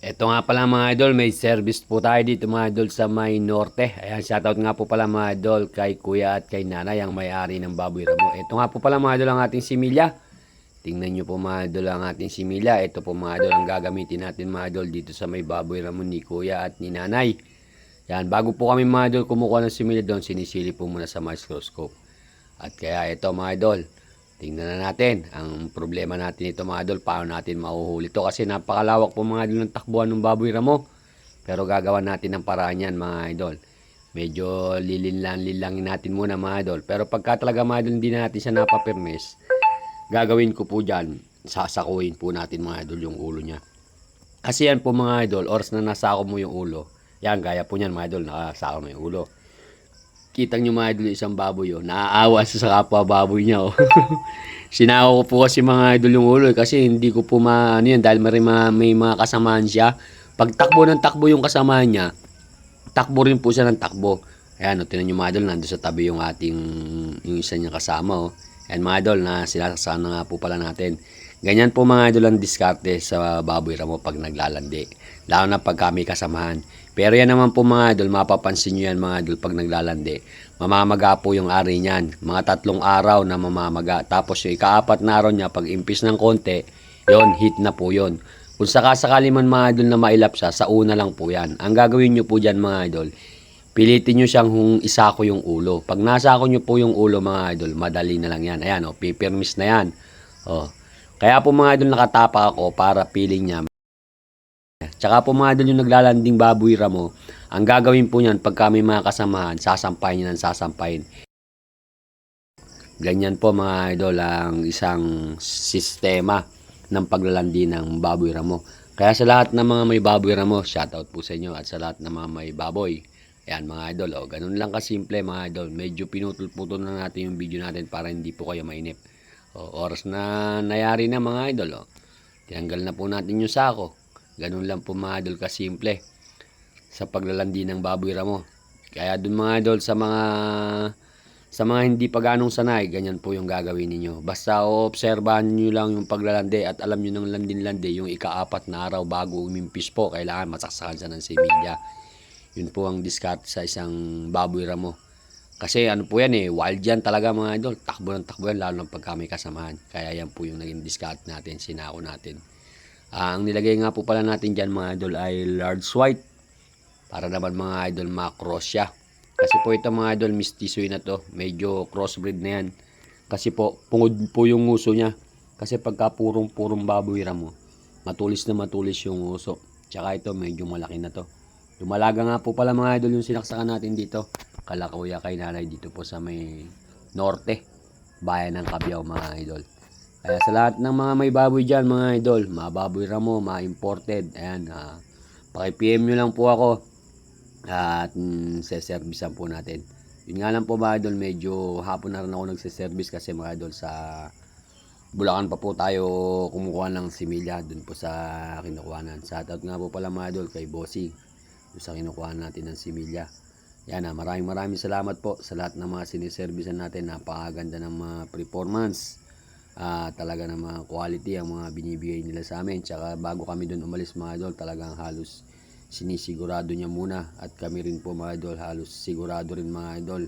Eto nga pala mga idol, may service po tayo dito mga idol sa may norte. Ayan, shoutout nga po pala mga idol kay kuya at kay nanay ang may-ari ng Baboy Ramo. Eto nga po pala mga idol ang ating similya. Tingnan nyo po mga idol ang ating similya. Ito po mga idol ang gagamitin natin mga idol dito sa may Baboy Ramo ni kuya at ni nanay. Yan, bago po kami mga idol kumukuha ng similya doon, sinisili po muna sa microscope. At kaya ito mga idol, tingnan na natin ang problema natin ito mga idol, paano natin mahuhuli ito kasi napakalawak po mga idol ng takbuhan ng Baboy Ramo. Pero gagawa natin ng paraan yan mga idol. Medyo lilangin natin muna mga idol. Pero pagka talaga mga idol hindi na natin siya napapirmes, gagawin ko po dyan, sasakuhin po natin mga idol yung ulo niya. Kasi yan po mga idol, oras na nasako mo yung ulo, yan gaya po niyan mga idol, nakasako mo yung ulo. Kitang nyo mga idol isang baboy yun. Naaawa siya sa kapwa baboy niya. Oh. Sinako ko po kasi mga idol yung ulo kasi hindi ko po ano yan dahil may mga kasamaan siya. Pag takbo ng takbo yung kasamaan niya, takbo rin po siya ng takbo. Ayan, o, tinan nyo mga idol, nandun sa tabi yung yung isa niya kasama. Oh. Ayan mga idol, na sinasasana nga po pala natin. Ganyan po mga idol ang diskarte sa Baboy Ramo pag naglalandi. Lalo na pag kami kasamahan. Pero yan naman po mga idol, mapapansin nyo yan mga idol pag naglalandi. Mamamaga po yung ari niyan. Mga 3 araw na mamamaga. Tapos yung ika-4 na araw niya, pag impis ng konti, yon hit na po yon. Kung sakasakali man mga idol na mailap siya, sa una lang po yan. Ang gagawin nyo po dyan mga idol, pilitin nyo siyang isako yung ulo. Pag nasako nyo po yung ulo mga idol, madali na lang yan. Ayan o, pipirmis na yan. O. Kaya po mga idol nakatapak ako para piling niya. Tsaka po mga idol yung naglalanding Baboy Ramo, ang gagawin po niyan pag kami mga kasamahan, sasampahin niya ng sasampahin. Ganyan po mga idol ang isang sistema ng paglalandi ng Baboy Ramo. Kaya sa lahat ng mga may Baboy Ramo, shoutout po sa inyo at sa lahat ng mga may baboy. Ayan mga idol, oh, ganun lang kasimple mga idol. Medyo pinutol-putol na natin yung video natin para hindi po kayo mainip. Oras na nayari na mga idol. Tinanggal na po natin yung sako. Ganun lang po mga idol kasimple sa paglalandi ng Baboy Ramo. Kaya dun mga idol sa mga hindi pa ganong sanay, ganyan po yung gagawin ninyo. Basta obserbahan nyo lang yung paglalandi at alam nyo ng landin-landi yung ika-4 na araw bago umimpis po. Kailangan masaksakan siya ng similya. Yun po ang discard sa isang Baboy Ramo. Kasi ano po yan wild yan talaga mga idol. Takbo ng takbo yan, lalo ng pagka may kasamahan. Kaya yan po yung naging discard natin, sinako natin. Ang nilagay nga po pala natin dyan mga idol ay large white. Para naman mga idol makross siya. Kasi po ito mga idol, mistisoy na to. Medyo crossbreed na yan. Kasi po, pungod po yung uso niya. Kasi pagka purong Baboy Ramo, matulis na matulis yung uso. Tsaka ito, medyo malaki na to. Lumalaga nga po pala mga idol yung sinaksakan natin dito. Kala kuya kay nanay dito po sa may norte. Bayan ng Cabiao mga idol. Kaya sa lahat ng mga may baboy dyan mga idol, mga Baboy Ramo, mga imported, ayan, paki-PM nyo lang po ako at seservisan po natin. Yun nga lang po mga idol, medyo hapon na rin ako nagseservice kasi mga idol sa Bulacan pa po tayo kumukuha ng similya dun po sa kinukuhanan. Shoutout nga po pala mga idol kay Bossing dun sa kinukuhanan natin ng similya. Yan maraming salamat po sa lahat ng mga siniservisan natin. Napakaganda ng mga performance. Talaga ng mga quality ang mga binibigay nila sa amin. Tsaka bago kami doon umalis mga idol, talagang halos sinisigurado niya muna. At kami rin po mga idol, halos sigurado rin mga idol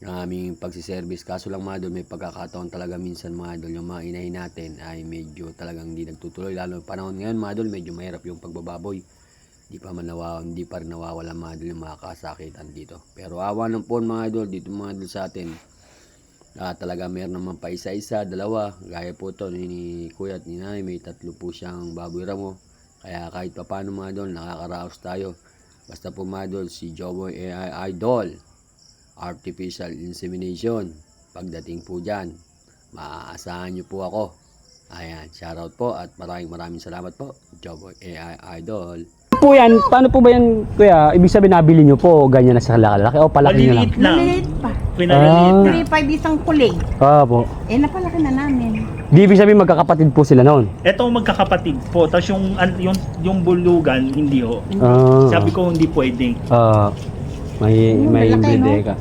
ng aming pagsiservice. Kaso lang mga idol, may pagkakataon talaga minsan mga idol, yung mga inahin natin ay medyo talagang hindi nagtutuloy. Lalo panahon ngayon mga idol, medyo mahirap yung pagbababoy. Hindi pa rin nawawala mga idol yung mga kasakitan dito. Pero awa ng po mga idol, dito mga idol sa atin. Talaga meron naman pa isa-isa, dalawa. Gaya po ito ni kuya at ni nanay, may 3 po siyang Baboy Ramo. Kaya kahit pa paano mga idol, nakakaraos tayo. Basta po mga idol, si Joboy AI Idol, Artificial Insemination. Pagdating po dyan, maaasahan nyo po ako. Ayan, shoutout po at maraming salamat po, Joboy AI Idol. Po yan, paano po ba yan, kuya? Ibig sabihin nabili nyo po, ganyan na sa lalaki o palaki nyo lang? Maliliit lang. Maliliit pa. Pinaliliit na. 3-5 isang kuling. Po. Napalaki na namin. Di ibig sabihin magkakapatid po sila noon? Ito magkakapatid po. Tapos yung bulugan, hindi ho. Ah. Sabi ko hindi pwede. May Malaki, bride no? ka.